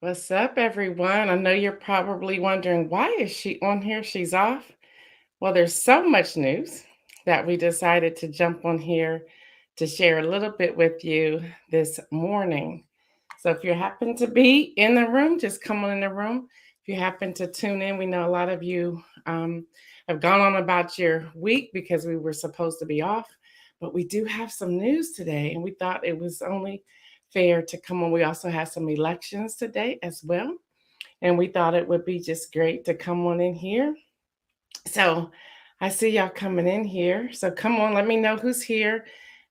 What's up, everyone? I know you're probably wondering, why is she on here? She's off. Well, there's so much news that we decided to jump on here to share a little bit with you this morning. So if you happen to be in the room, just come on in the room. If you happen to tune in, we know a lot of you have gone on about your week because we were supposed to be off, but we do have some news today, and we thought it was only fair to come on. We also have some elections today as well, and we thought it would be just great to come on in here. So I see y'all coming in here. So come on, let me know who's here.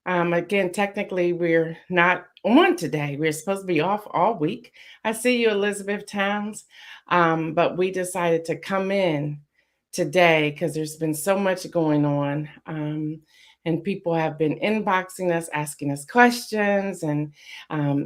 Again, technically, we're not on today. We're supposed to be off all week. I see you, Elizabeth Towns. But we decided to come in today because there's been so much going on. And people have been inboxing us, asking us questions, and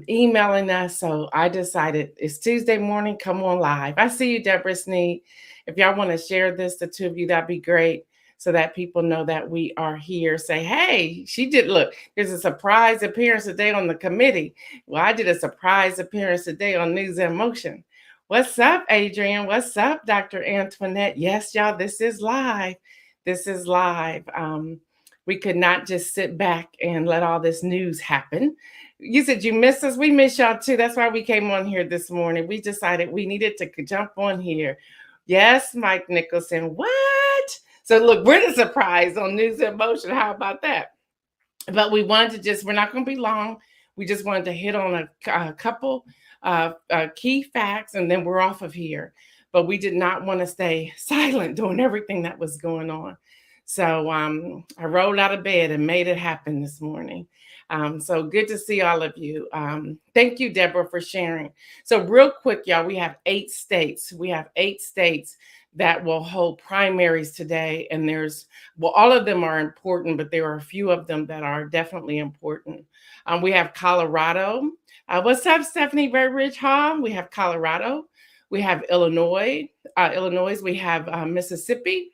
emailing us. So I decided it's Tuesday morning, come on live. I see you, Deborah Sneed. If y'all want to share this, the two of you, that'd be great, so that people know that we are here. Say, hey, she did, look, there's a surprise appearance today on the committee. Well, I did a surprise appearance today on News in Motion. What's up, Adrian? What's up, Dr. Antoinette? Yes, y'all, this is live. This is live. We could not just sit back and let all this news happen. You said you missed us. We miss y'all too. That's why we came on here this morning. We decided we needed to jump on here. Yes, Mike Nicholson. What? So look, we're the surprise on News in Motion. How about that? But we wanted to we're not going to be long. We just wanted to hit on a couple key facts, and then we're off of here. But we did not want to stay silent doing everything that was going on. So I rolled out of bed and made it happen this morning. So good to see all of you. Thank you, Deborah, for sharing. So real quick, y'all, we have 8 states. We have 8 states that will hold primaries today. And all of them are important, but there are a few of them that are definitely important. We have Colorado. What's up, Stephanie Burbridge Hall? We have Colorado. We have Illinois. We have Mississippi,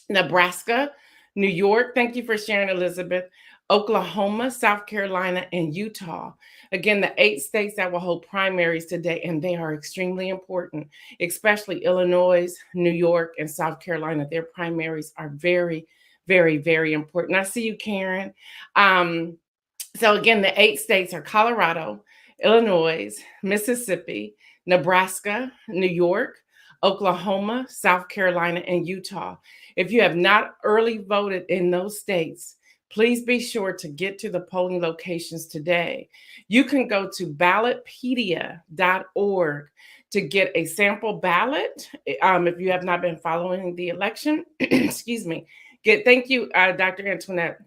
Nebraska, New York. Thank you for sharing, Elizabeth. Oklahoma, South Carolina, and Utah. Again, the 8 states that will hold primaries today, and they are extremely important, especially Illinois, New York, and South Carolina. Their primaries are very, very, very important. I see you, Karen. So again, the 8 states are Colorado, Illinois, Mississippi, Nebraska, New York, Oklahoma, South Carolina, and Utah. If you have not early voted in those states, please be sure to get to the polling locations today. You can go to ballotpedia.org to get a sample ballot. If you have not been following the election, excuse me. Thank you, Dr. Antoinette.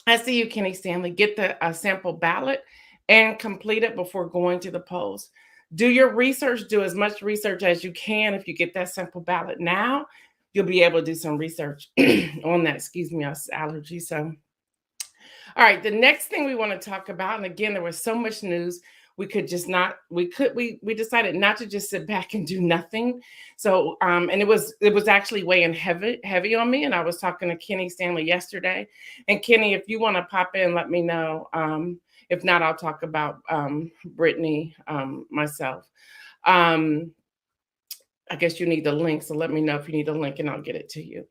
I see you, Kenny Stanley. Get the sample ballot and complete it before going to the polls. Do your research. Do as much research as you can. If you get that sample ballot now, you'll be able to do some research on that. Excuse me, allergy. So, all right, the next thing we want to talk about, and again, there was so much news, we decided not to just sit back and do nothing. So, and it was actually weighing heavy on me. And I was talking to Kenny Stanley yesterday. And Kenny, if you want to pop in, let me know. If not, I'll talk about Brittany myself. I guess you need the link, so let me know if you need the link and I'll get it to you.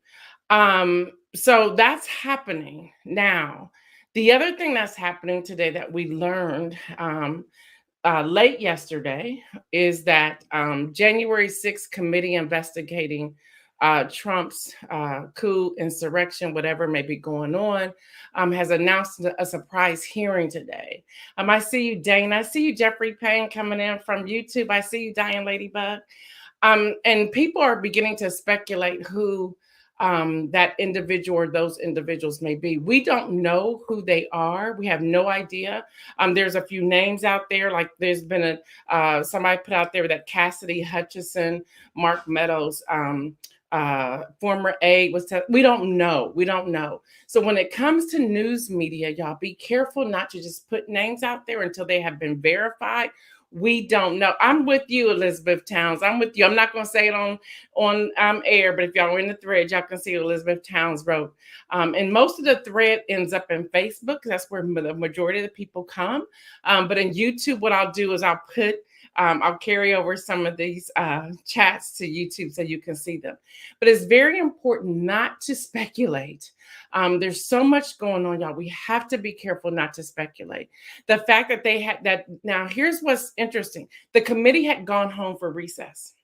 So that's happening now. The other thing that's happening today that we learned late yesterday is that January 6th committee investigating Trump's coup, insurrection, whatever may be going on, has announced a surprise hearing today. I see you, Dane. I see you, Jeffrey Payne, coming in from YouTube. I see you, Diane Ladybug. And people are beginning to speculate who that individual or those individuals may be. We don't know who they are. We have no idea. There's a few names out there, like there's been somebody put out there that Cassidy Hutchison, Mark Meadows, former aide we don't know. So when it comes to news media, y'all be careful not to just put names out there until they have been verified. We don't know. I'm with you, Elizabeth Towns. I'm with you. I'm not going to say it on air, but if y'all are in the thread, y'all can see what Elizabeth Towns wrote. And most of the thread ends up in Facebook. That's where the majority of the people come. But in YouTube, what I'll do is I'll put I'll carry over some of these chats to YouTube so you can see them. But it's very important not to speculate. There's so much going on, y'all. We have to be careful not to speculate. The fact that they had that, now here's what's interesting. The committee had gone home for recess.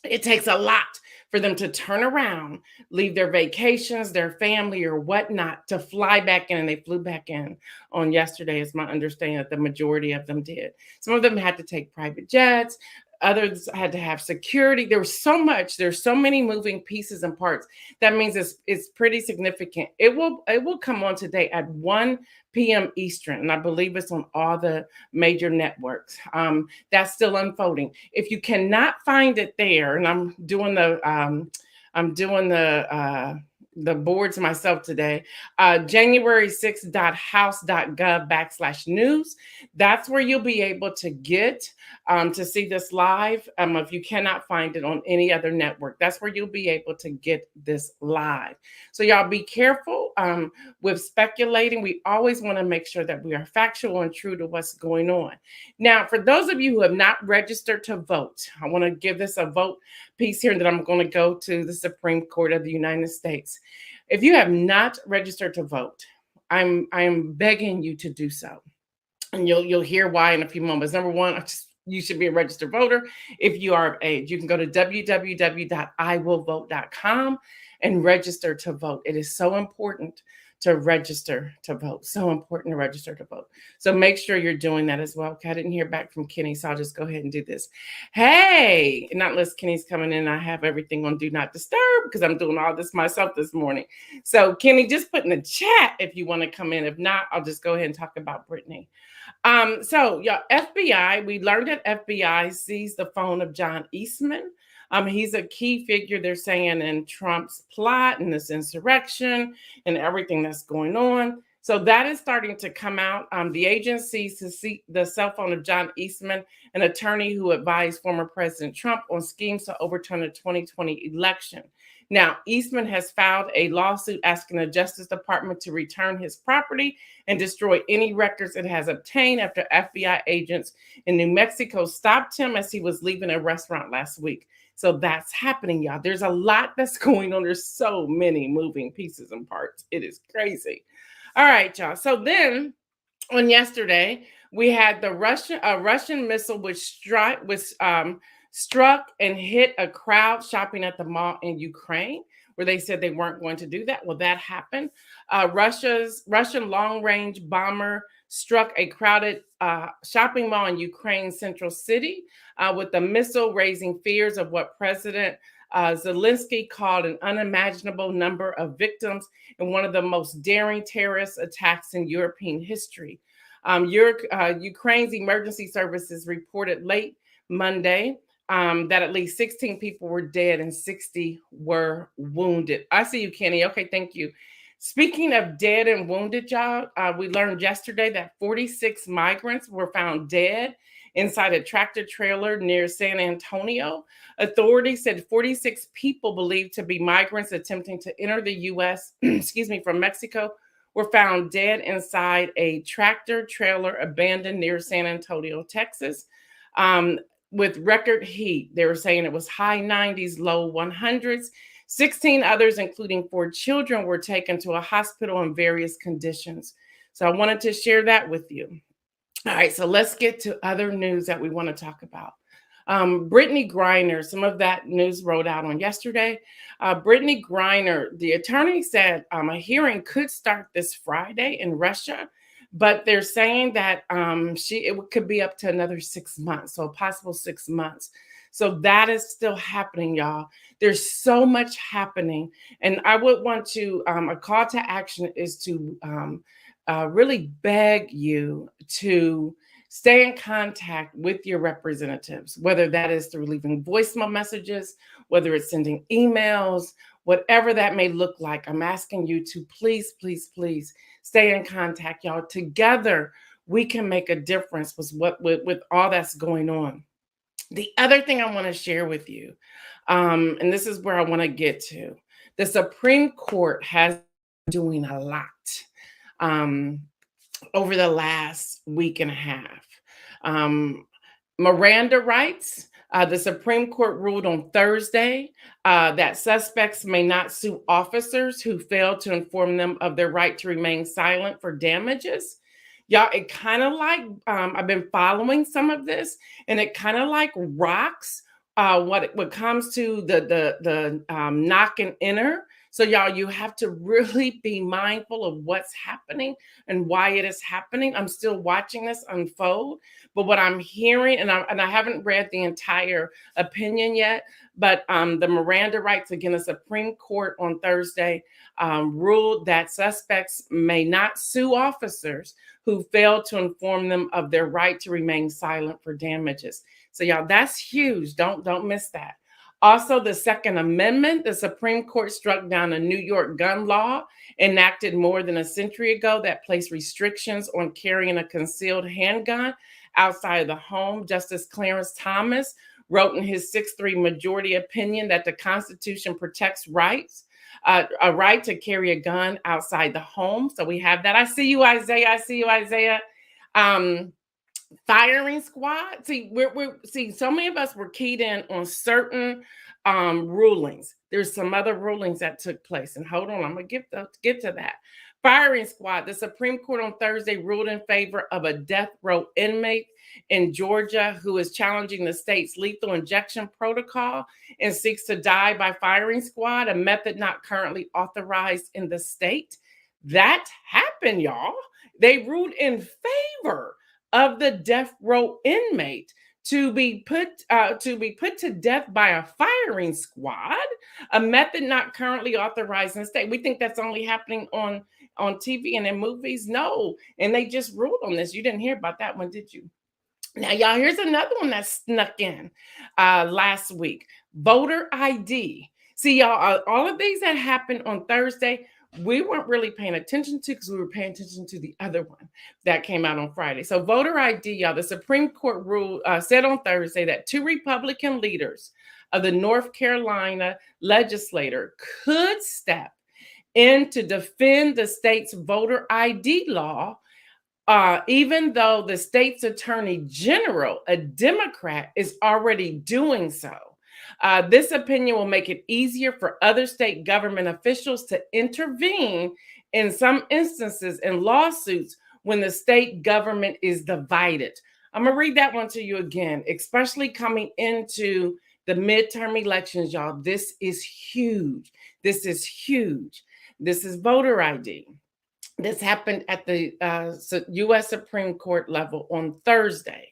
It takes a lot for them to turn around, leave their vacations, their family, or whatnot to fly back in. And they flew back in on yesterday, is my understanding that the majority of them did. Some of them had to take private jets. Others had to have security. There was so much. There's so many moving pieces and parts. That means it's pretty significant. It will come on today at 1 p.m. Eastern, and I believe it's on all the major networks. That's still unfolding. If you cannot find it there, and I'm doing the boards myself today, January6.house.gov/news. That's where you'll be able to get to see this live. If you cannot find it on any other network, that's where you'll be able to get this live. So y'all be careful with speculating. We always want to make sure that we are factual and true to what's going on. Now, for those of you who have not registered to vote, I want to give this a vote piece here, and then I'm going to go to the Supreme Court of the United States. If you have not registered to vote, I'm begging you to do so. And you'll hear why in a few moments. Number one, you should be a registered voter if you are of age. You can go to www.iwillvote.com and register to vote. It is so important to register to vote. So important to register to vote. So make sure you're doing that as well. Okay, I didn't hear back from Kenny, so I'll just go ahead and do this. Hey, not unless Kenny's coming in, I have everything on Do Not Disturb because I'm doing all this myself this morning. So Kenny, just put in the chat if you want to come in. If not, I'll just go ahead and talk about Brittany. So y'all, FBI, we learned that FBI seized the phone of John Eastman. He's a key figure, they're saying, in Trump's plot and this insurrection and everything that's going on. So that is starting to come out. The agency seized the cell phone of John Eastman, an attorney who advised former President Trump on schemes to overturn the 2020 election. Now, Eastman has filed a lawsuit asking the Justice Department to return his property and destroy any records it has obtained after FBI agents in New Mexico stopped him as he was leaving a restaurant last week. So that's happening, y'all. There's a lot that's going on. There's so many moving pieces and parts. It is crazy. All right, y'all. So then on yesterday, we had the Russian missile which struck and hit a crowd shopping at the mall in Ukraine, where they said they weren't going to do that. Well, that happened. Russian long-range bomber struck a crowded shopping mall in Ukraine's central city with the missile raising fears of what President Zelensky called an unimaginable number of victims in one of the most daring terrorist attacks in European history. Ukraine's emergency services reported late Monday that at least 16 people were dead and 60 were wounded. I see you, Kenny. Okay, thank you. Speaking of dead and wounded, y'all, we learned yesterday that 46 migrants were found dead inside a tractor trailer near San Antonio. Authorities said 46 people believed to be migrants attempting to enter the U.S., from Mexico, were found dead inside a tractor trailer abandoned near San Antonio, Texas. With record heat, they were saying it was high 90s, low 100s. 16 others, including 4 children, were taken to a hospital in various conditions. So I wanted to share that with you. All right, so let's get to other news that we want to talk about. Brittany Griner, some of that news rolled out on yesterday. Brittany Griner, the attorney said a hearing could start this Friday in Russia, but they're saying that it could be up to another 6 months, so a possible 6 months. So that is still happening, y'all. There's so much happening. And I would want to, a call to action is to really beg you to stay in contact with your representatives, whether that is through leaving voicemail messages, whether it's sending emails, whatever that may look like. I'm asking you to please, please, please stay in contact, y'all. Together, we can make a difference with all that's going on. The other thing I want to share with you, and this is where I want to get to, the Supreme Court has been doing a lot over the last week and a half. Miranda rights. The Supreme Court ruled on Thursday that suspects may not sue officers who fail to inform them of their right to remain silent for damages. Y'all, it kind of like I've been following some of this, and it kind of like rocks what comes to the knock and enter. So y'all, you have to really be mindful of what's happening and why it is happening. I'm still watching this unfold, but what I'm hearing, and I haven't read the entire opinion yet, but the Miranda rights, again, the Supreme Court on Thursday ruled that suspects may not sue officers who fail to inform them of their right to remain silent for damages. So y'all, that's huge. Don't miss that. Also, the Second Amendment, the Supreme Court struck down a New York gun law enacted more than a century ago that placed restrictions on carrying a concealed handgun outside of the home. Justice Clarence Thomas wrote in his 6-3 majority opinion that the Constitution protects rights, a right to carry a gun outside the home. So we have that. I see you, Isaiah. I see you, Isaiah. Firing squad. See, see, so many of us were keyed in on certain rulings. There's some other rulings that took place, and hold on, I'm gonna get to that. Firing squad. The Supreme Court on Thursday ruled in favor of a death row inmate in Georgia who is challenging the state's lethal injection protocol and seeks to die by firing squad, a method not currently authorized in the state. That happened, y'all. They ruled in favor of the death row inmate to be put to death by a firing squad, a method not currently authorized in the state. We think that's only happening on TV and in movies. No, and they just ruled on this. You didn't hear about that one, did you? Now, y'all, here's another one that snuck in last week. Voter ID. See, y'all, all of these that happened on Thursday, we weren't really paying attention to because we were paying attention to the other one that came out on Friday. So voter ID, y'all, the Supreme Court said on Thursday that 2 Republican leaders of the North Carolina legislature could step in to defend the state's voter ID law, even though the state's attorney general, a Democrat, is already doing so. This opinion will make it easier for other state government officials to intervene in some instances in lawsuits when the state government is divided. I'm going to read that one to you again, especially coming into the midterm elections, y'all. This is huge. This is huge. This is voter ID. This happened at the U.S. Supreme Court level on Thursday.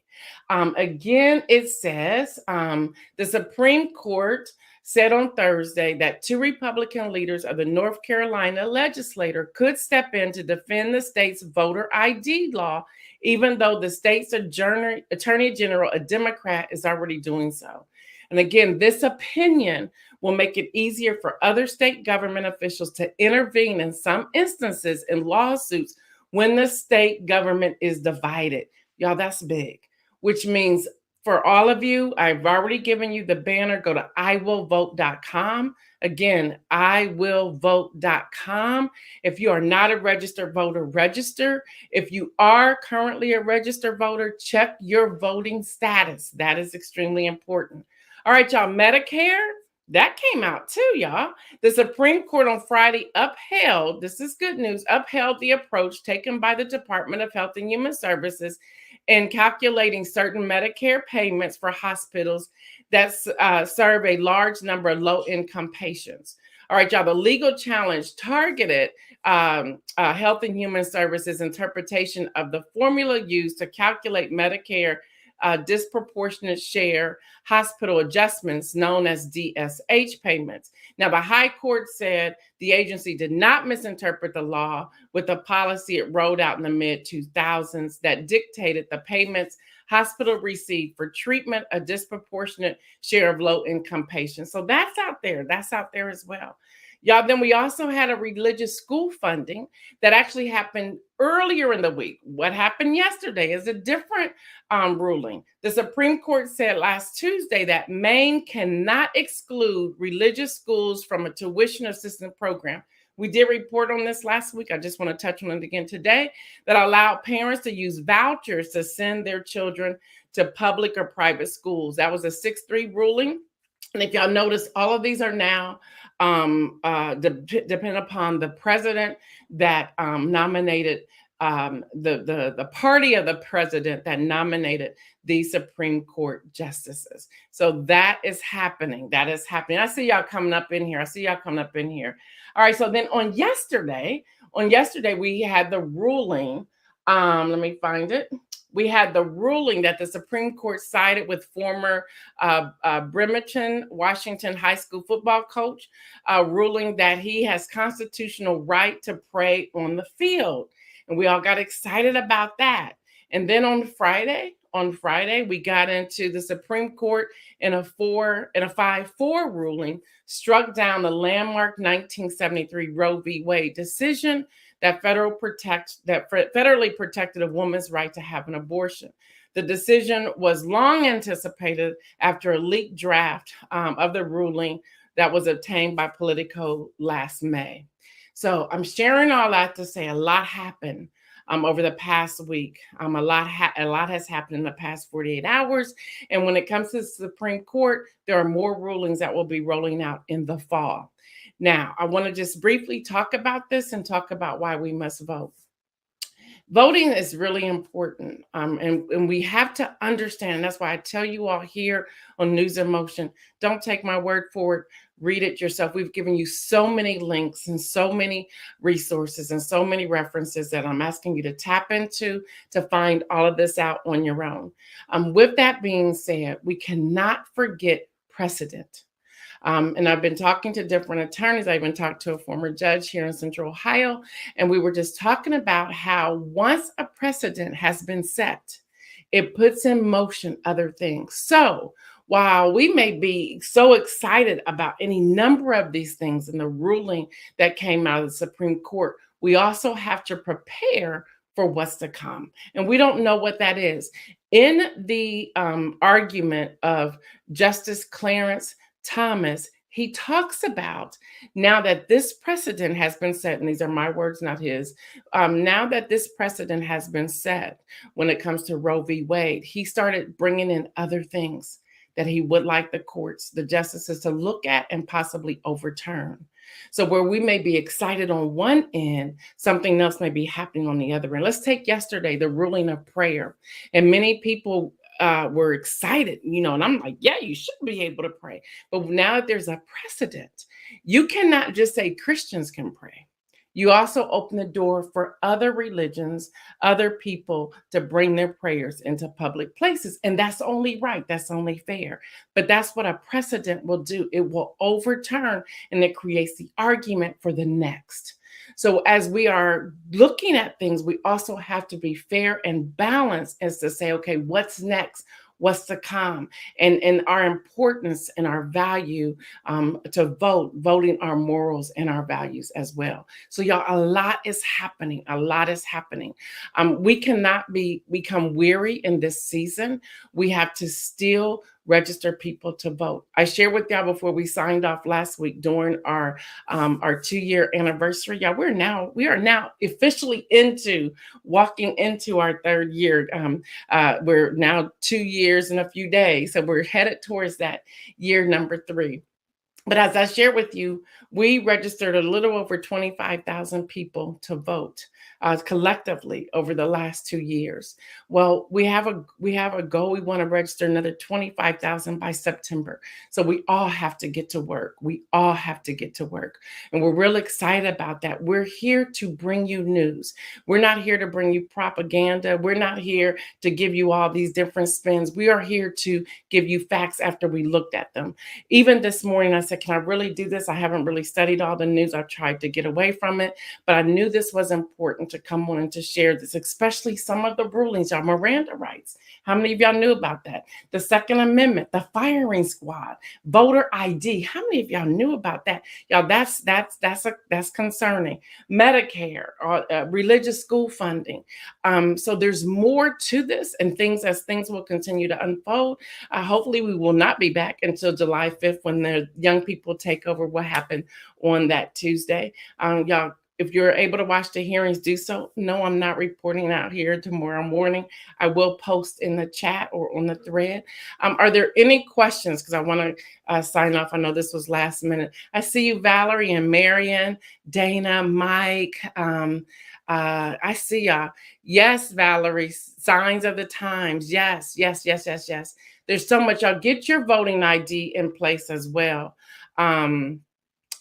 Again, it says the Supreme Court said on Thursday that 2 Republican leaders of the North Carolina legislature could step in to defend the state's voter ID law, even though the state's attorney general, a Democrat, is already doing so. And again, this opinion will make it easier for other state government officials to intervene in some instances in lawsuits when the state government is divided. Y'all, that's big, which means for all of you, I've already given you the banner. Go to iwillvote.com. Again, iwillvote.com. If you are not a registered voter, register. If you are currently a registered voter, check your voting status. That is extremely important. All right, y'all, Medicare, that came out too, y'all. The Supreme Court on Friday upheld, this is good news, upheld the approach taken by the Department of Health and Human Services in calculating certain Medicare payments for hospitals that serve a large number of low-income patients. All right, y'all, the legal challenge targeted Health and Human Services interpretation of the formula used to calculate Medicare disproportionate share hospital adjustments known as DSH payments. Now, the High Court said the agency did not misinterpret the law with a policy it rolled out in the mid-2000s that dictated the payments hospital received for treatment a disproportionate share of low-income patients. So that's out there. That's out there as well. Y'all, then we also had a religious school funding that actually happened earlier in the week. What happened yesterday is a different ruling. The Supreme Court said last Tuesday that Maine cannot exclude religious schools from a tuition assistance program. We did report on this last week. I just want to touch on it again today, that allowed parents to use vouchers to send their children to public or private schools. That was a 6-3 ruling. And if y'all notice, all of these are now depend upon the president that nominated the party of the president that nominated the Supreme Court justices. So that is happening. That is happening. I see y'all coming up in here. All right. So then on yesterday, we had the ruling. Let me find it. We had the ruling that the Supreme Court sided with former Bremerton, Washington high school football coach, ruling that he has constitutional right to pray on the field. And we all got excited about that. And then on Friday, we got into the Supreme Court in a 5-4 ruling, struck down the landmark 1973 Roe v. Wade decision that federally protected a woman's right to have an abortion. The decision was long anticipated after a leaked draft of the ruling that was obtained by Politico last May. So I'm sharing all that to say a lot happened over the past week. A lot has happened in the past 48 hours. And when it comes to the Supreme Court, there are more rulings that will be rolling out in the fall. Now, I want to just briefly talk about this and talk about why we must vote. Voting is really important, and we have to understand. That's why I tell you all here on News in Motion, don't take my word for it. Read it yourself. We've given you so many links and so many resources and so many references that I'm asking you to tap into to find all of this out on your own. With that being said, we cannot forget precedent. And I've been talking to different attorneys. I even talked to a former judge here in Central Ohio, and we were just talking about how once a precedent has been set, it puts in motion other things. So while we may be so excited about any number of these things in the ruling that came out of the Supreme Court, we also have to prepare for what's to come. And we don't know what that is. In the argument of Justice Clarence Thomas, he talks about, now that this precedent has been set, and these are my words, not his, now that this precedent has been set when it comes to Roe v. Wade, he started bringing in other things that he would like the courts, the justices to look at and possibly overturn. So where we may be excited on one end, something else may be happening on the other end. Let's take yesterday, the ruling of prayer. And many people were excited, and I'm like, yeah, you should be able to pray. But now that there's a precedent, you cannot just say Christians can pray. You also open the door for other religions, other people to bring their prayers into public places. And that's only right. That's only fair. But that's what a precedent will do. It will overturn, and it creates the argument for the next. So as we are looking at things, we also have to be fair and balanced as to say, okay, what's next? What's to come, and our importance and our value to voting our morals and our values as well. So y'all, a lot is happening. We cannot become weary in this season. We have to still register people to vote. I shared with y'all before we signed off last week during our 2-year anniversary. Y'all, we are now officially walking into our 3rd year. We're now 2 years and a few days. So we're headed towards that year number 3. But as I shared with you, we registered a little over 25,000 people to vote collectively over the last 2 years. Well, we have a goal. We want to register another 25,000 by September. So we all have to get to work. And we're real excited about that. We're here to bring you news. We're not here to bring you propaganda. We're not here to give you all these different spins. We are here to give you facts after we looked at them. Even this morning, I said, can I really do this? I haven't really studied all the news. I've tried to get away from it, but I knew this was important to come on and to share this, especially some of the rulings, y'all. Miranda rights. How many of y'all knew about that? The Second Amendment, the firing squad, voter ID. How many of y'all knew about that? Y'all, that's concerning. Medicare, religious school funding. So there's more to this, and as things will continue to unfold. Hopefully we will not be back until July 5th when the young People Takeover will happen on that Tuesday. Y'all, if you're able to watch the hearings, do so. No, I'm not reporting out here tomorrow morning. I will post in the chat or on the thread. Are there any questions? Because I want to sign off. I know this was last minute. I see you, Valerie and Marion, Dana, Mike. I see y'all. Yes, Valerie, signs of the times. Yes, yes, yes, yes, yes. There's so much. Y'all get your voting ID in place as well.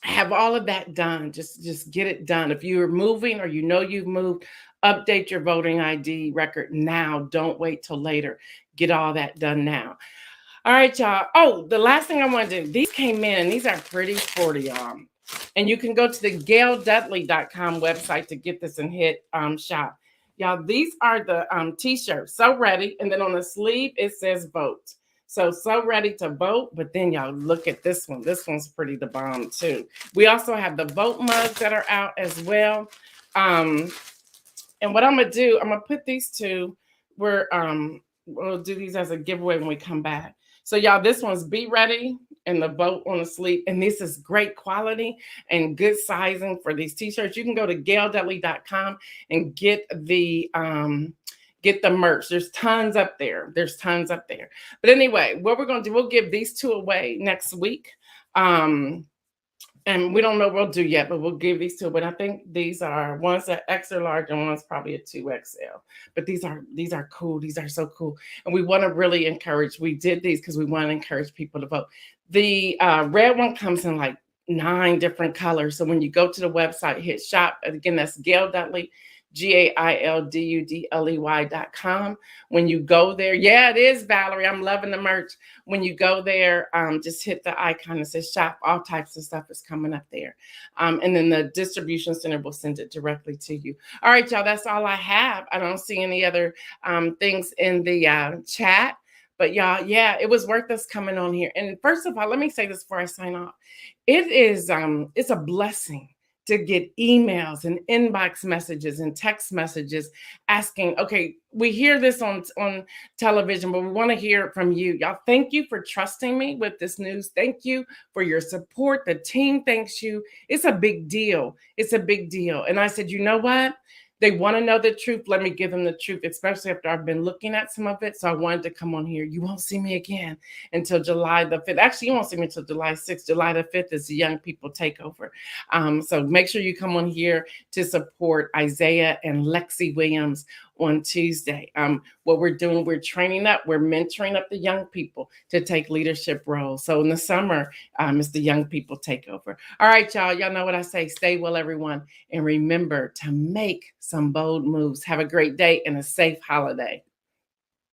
Have all of that done. Just get it done. If you're moving or you know you've moved, update your voting ID record now. Don't wait till later. Get all that done now. All right, y'all. Oh, the last thing I wanted to do, these came in and these are pretty sporty, y'all. And you can go to the gaildudley.com website to get this and hit shop. Y'all, these are the t-shirts. So ready. And then on the sleeve, it says vote. So ready to vote. But then y'all look at this one. This one's pretty the bomb too. We also have the vote mugs that are out as well. And what I'm going to do, I'm going to put these two where we'll do these as a giveaway when we come back. So y'all, this one's Be Ready and the vote on the sleeve. And this is great quality and good sizing for these t-shirts. You can go to gaildudley.com and get the merch. There's tons up there. But anyway, what we're going to do, we'll give these two away next week. And we don't know what we'll do yet, but we'll give these two. But I think these are, one's an extra large and one's probably a 2XL. But these are cool. These are so cool. And we want to really encourage, we did these because we want to encourage people to vote. The red one comes in like 9 different colors. So when you go to the website, hit shop. Again, that's Gail Dudley, GAILDUDLEY.com. When you go there, yeah, it is, Valerie. I'm loving the merch. When you go there, just hit the icon that says shop. All types of stuff is coming up there. And then the distribution center will send it directly to you. All right, y'all, that's all I have. I don't see any other things in the chat. But y'all, yeah, it was worth us coming on here. And first of all, let me say this before I sign off. It is, it's a blessing to get emails and inbox messages and text messages asking, okay, we hear this on television, but we want to hear it from you. Y'all, thank you for trusting me with this news. Thank you for your support. The team thanks you. It's a big deal. It's a big deal. And I said, you know what? They want to know the truth. Let me give them the truth, especially after I've been looking at some of it. So I wanted to come on here. You won't see me again until July the 5th. Actually, you won't see me until July 6th. July the 5th is the Young People Takeover. So make sure you come on here to support Isaiah and Lexi Williams on Tuesday. What we're doing, we're training up, we're mentoring up the young people to take leadership roles. So in the summer, it's the Young People Takeover. All right, y'all know what I say. Stay well, everyone. And remember to make some bold moves. Have a great day and a safe holiday.